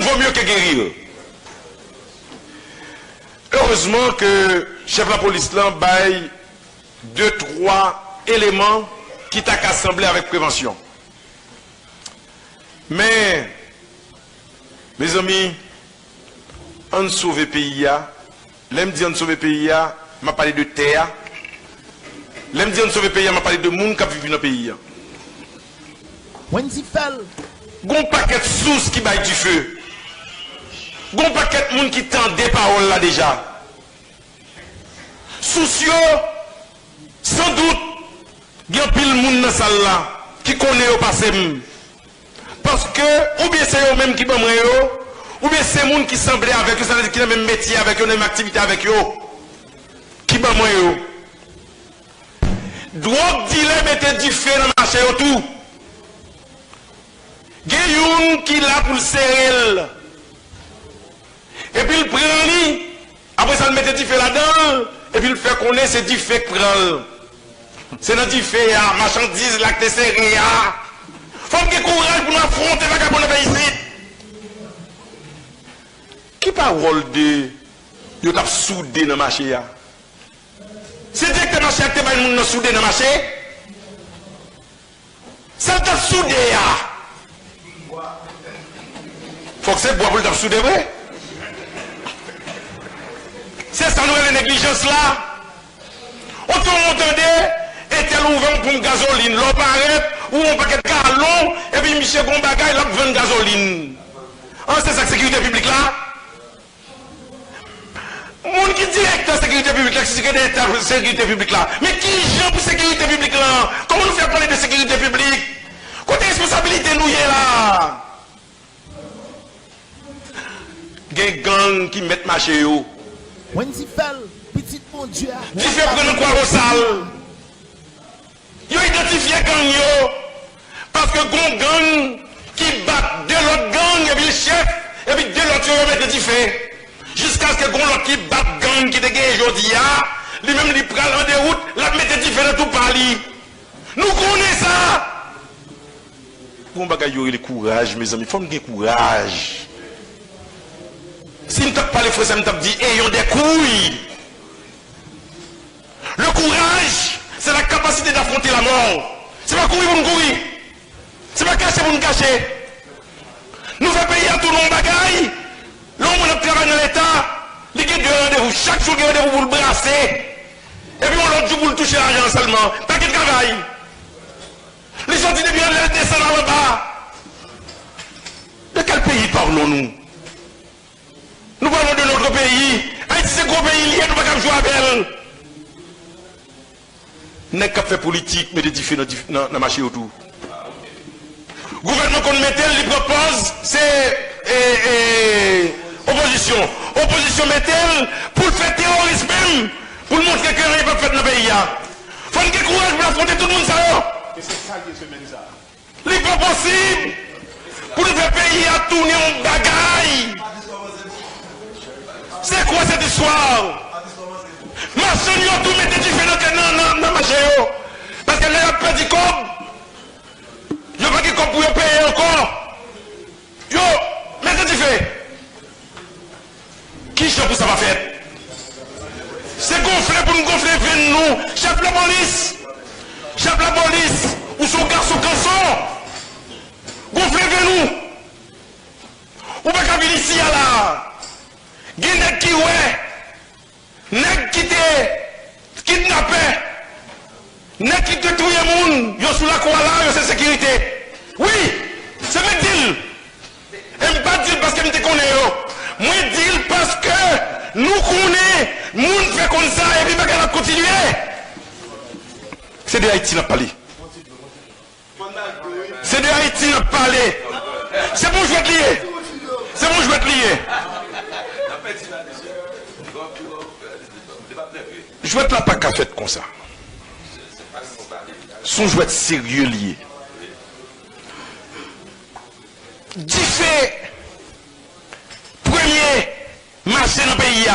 vaut mieux que guérir. Heureusement que chef de la police là baille 2-3 éléments qui t'a assemblé avec prévention. Mais, mes amis, on sauve le pays. L'aime dit on sauve le pays, m'a parlé de terre. L'aime dit on sauve le pays, m'a parlé de monde qui vit dans le pays. Gon paquet de sous qui baille du feu. Gon paquet de monde qui tend des paroles là déjà. Soucieux, sans doute, il y a pile monde dans salle là qui connaît au passé. Parce que, ou bien c'est eux même qui sont ou bien c'est les gens qui semblent avec eux, qui ont le même métier avec eux, la même activité avec eux, qui sont eux. Drogue dealer mettait du feu dans le marché autour. Il y a un qui là pour le serrer. Et puis il prend lui, après ça il mettait du feu là-dedans, et puis il fait connaître c'est du feu qui prend. C'est dans du feu, marchandise là que tu serré. Faut que courage pour nous affronter la vagabond ici. Qui parole de yo t'a soudé dans le marché? C'est dire que le marché a été soudé dans le marché? Ça t'a soudé. Faut que c'est bois pour le soudé, vrai? C'est ça, nous, les négligences là. Autant on entendait, et tel ouvert pour une gasoline, l'eau paraît, ou un paquet de carlon, et puis Michel Gombaga, il a 20 gasoline. C'est ça, la sécurité publique là? Moun qui direct la sécurité publique là, qui sécurité publique là. Mais qui gère pour sécurité publique là? Comment nous faire parler de sécurité publique? Côté responsabilité nous y est là. Gen gang qui mettent marché yo. Wendy Fell, petit bon Dieu. Di fait prendre quoi au sale. Yo identifié gang yo. Parce que gang qui bat de l'autre gang et puis le chef et puis de l'autre yo mettre du fait. Jusqu'à ce que l'autre qui bat gang qui dégage aujourd'hui, lui-même il prend en déroute, la mettre du fait dans tout Paris. Nous connaissons ça. Bon bagay yo le courage mes amis, faut me courage. Si je ne tape pas les frères, ça me tape dit, ayons des couilles. Le courage, c'est la capacité d'affronter la mort. C'est pas courir pour nous courir. C'est pas cacher pour nous cacher. Nous faisons payer à tout le monde bagaille. L'homme qui travaille dans l'État, il y a deux rendez-vous. Chaque jour, il y a rendez-vous pour le brasser. Et puis, on l'autre jour pour le toucher l'argent seulement. Pas qu'il travaille. Les gens disent bien, les descendent en bas. De quel pays parlons-nous? Nous parlons de notre pays. Haïti, c'est un gros pays lié, nous ne pouvons pas jouer avec elle. N'est qu'à faire politique, mais des différents dans le marché autour. Le gouvernement qu'on met, il propose, c'est opposition. Opposition met-elle pour faire terrorisme même, pour montrer qu'il n'y a pas fait dans le pays. Il faut qu'il y ait courage pour affronter tout le monde. Et c'est ça qui se met ça. Il n'est pas possible pour nous faire payer à tourner en bagaille. C'est quoi cette histoire? Ma soeur, tout mettez du fait dans le marché. Parce qu'elle a perdu comme. Je ne veux pas qu'il pour payer encore. Yo, mettez du fait. Qui chef pour ça va faire? C'est gonflé pour nous gonfler nous. Chef la police. Chef la police. Ou son garçon canson. Gonflé nous. Ou pas qu'à venir ici là. Guinée qui ouais, nèg qui te kidnappé, nèg qui te tué moun, yo sous la croix là, yo c'est sécurité. Oui, c'est vrai deal. Et pas dire parce que me te connais yo. Moi deal parce que nous connais, moun fait comme ça et puis bagarre a continuer. C'est de Haïti n'a parlé. C'est de Haïti n'a parlé. C'est bon je vais te lier. C'est bon je vais te lier. Je vais te la pas qu'à faire comme ça. Son jouet sérieux lié. Du fait, premier marché dans le pays,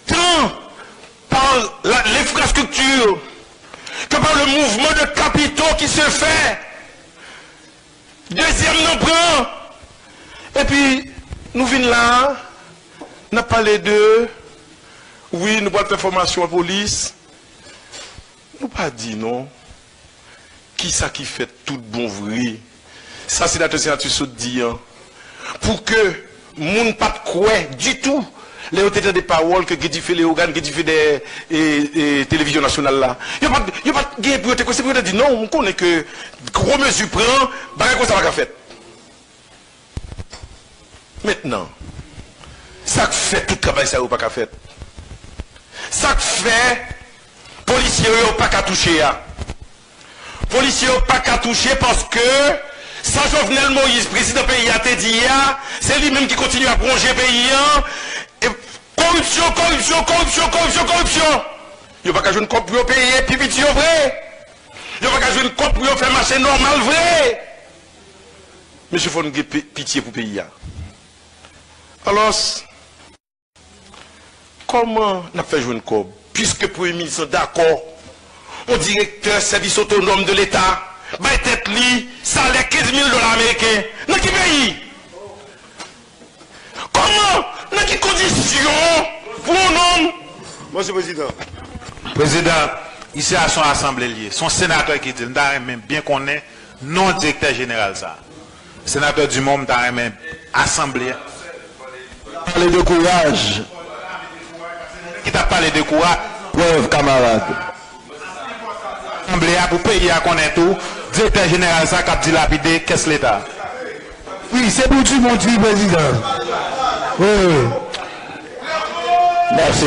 tant par l'infrastructure que par le mouvement de capitaux qui se fait. Deuxième, non prend. Et puis, nous venons là, nous avons parlé de, oui, nous avons fait formation à la police. Nous pas dit non. Qui ça qui fait tout bon vrai? Ça, c'est la sénateur se dit. Pour que moun pas de quoi du tout. Les autres des paroles que Guédi fait les organes, Guédi fait des télévisions nationales là. Il n'y a pas de pour te c'est pour te dire non, on connaît que gros mesure prend, bah quoi ça va faire. Maintenant, ça fait tout travail ça ou pas qu'à faire. Ça fait policiers n'ont pas qu'à toucher. Policiers n'ont pas qu'à toucher parce que ça Jovenel Moïse, président pays a te dit, c'est lui-même qui continue à plonger le pays. Corruption, corruption, corruption, corruption, corruption. Il n'y a pas qu'à jouer une copie pour payer, puis petit vrai. Il n'y a pas qu'à jouer une copie pour faire marcher normal vrai. Mais il faut une pitié pour le pays. Alors, comment on a fait jouer une copie? Puisque pour les ministres sont d'accord, au directeur service autonome de l'État, bah tête li, salaire $15 000 américains. Dans quel pays? Comment? Dans quelles conditions pour un homme? Monsieur le Président. Président, ici à son assemblée liée, son sénateur qui dit, même bien qu'on est non directeur général ça. Sénateur du monde, même assemblée. Parler de courage. Qui t'a parlé de courage? Preuve, camarade. Assemblée pour payer à connaître tout. Directeur général ça qui a dilapidé, qu'est-ce l'État? Oui, c'est pour tout le monde, président. Oui. Merci.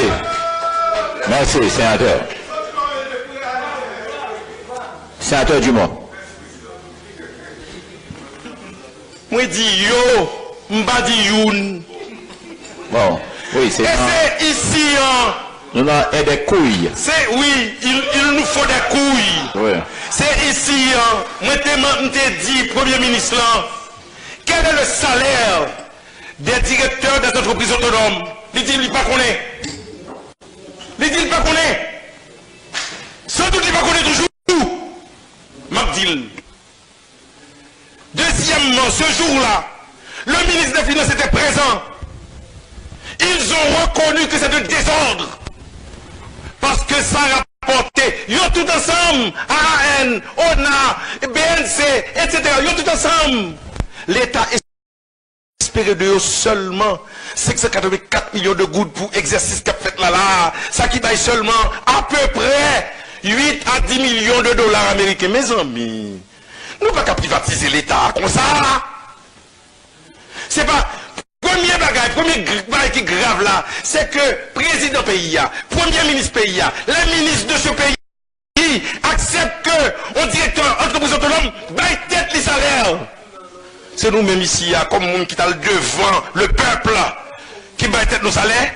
Merci, sénateur. Sénateur Dumont. Moi dis yo, m'ba di youn. Bon, oui, c'est... Et c'est ici, nous avons des couilles. c'est, oui, il nous faut des couilles. Oui. C'est ici, moi t'ai dit, Premier ministre, là, quel est le salaire des directeurs des entreprises autonomes? Il dit, il pas connaît. Il dit, il pas connaît. Sans doute, il pas connaît toujours. Mabdil. Deuxièmement, ce jour-là, le ministre des Finances était présent. Ils ont reconnu que c'est de désordre. Parce que ça rapportait, ils ont tout ensemble, AAN, ONA, BNC, etc. Ils ont tout ensemble. L'État espérait de eux seulement 584 millions de gouttes pour exercice qu'a fait là. Ça qui baille seulement à peu près 8 à 10 millions de dollars américains. Mes amis, nous ne pouvons pas privatiser l'État comme ça. C'est pas... Premier bagage, premier bagage qui est grave là, c'est que président pays, premier ministre pays, les ministres de ce pays acceptent que un directeur entreprise autonome baille tête les salaires. C'est nous-mêmes ici, comme monde qui est devant le peuple, qui baille tête nos salaires.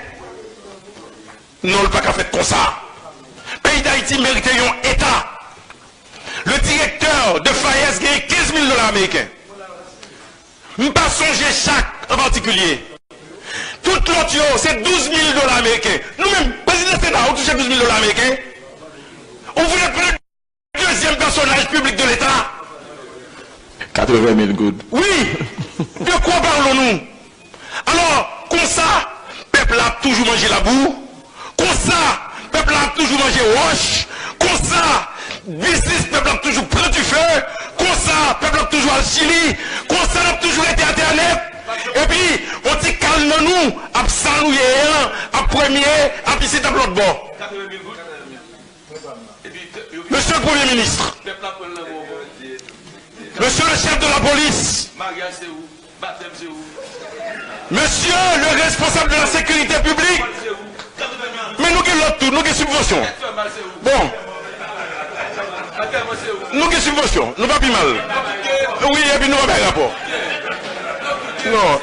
Non, le pas qu'à faire comme ça. Pays d'Haïti mérite un État. Le directeur de Fayez gagne $15 000 américains. Je ne pas songer chaque en particulier. Tout l'autre, c'est $12 000 américains. Nous-mêmes, président Sénat, on touche $12 000 américains. On voulait prendre le deuxième personnage public de l'État. 80 000 gouttes. Oui. De quoi parlons-nous? Alors, comme ça, peuple a toujours mangé la boue. Comme ça, peuple a toujours mangé roche. Comme ça, business, peuple a toujours pris du feu. Comme ça, peuple a toujours à Chili. Comme ça, a toujours été Internet. Et puis, on dit calme-nous, à saluer, à premier, à pisser à l'autre bord. Monsieur le Premier ministre, monsieur le chef de la police, monsieur le responsable de la sécurité publique, mais nous qui l'autre tout, nous qui subvention. Bon. Nous qui subvention, nous pas plus mal. Oui, et puis nous pas bien rapport. Non.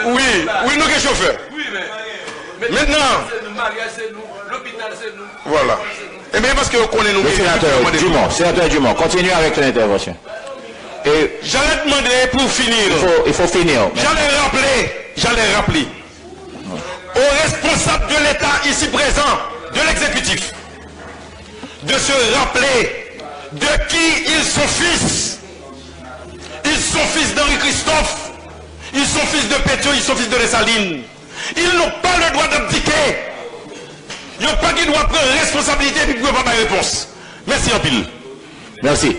Oui, oui, nous qui chauffeurs. Maintenant. Voilà. Et bien parce que vous connaissez nous. Sénateur Dumont, continuez avec ton intervention. Et j'allais demander pour finir. Il faut finir. J'allais rappeler aux responsables de l'État ici présents, de l'exécutif, de se rappeler de qui ils sont fils. sont fils d'Henri Christophe, ils sont fils de Pétion, ils sont fils de Dessalines. Ils n'ont pas le droit d'abdiquer. Ils n'ont pas qui doit prendre responsabilité et puis ne pas de réponse. Merci en pile. Merci.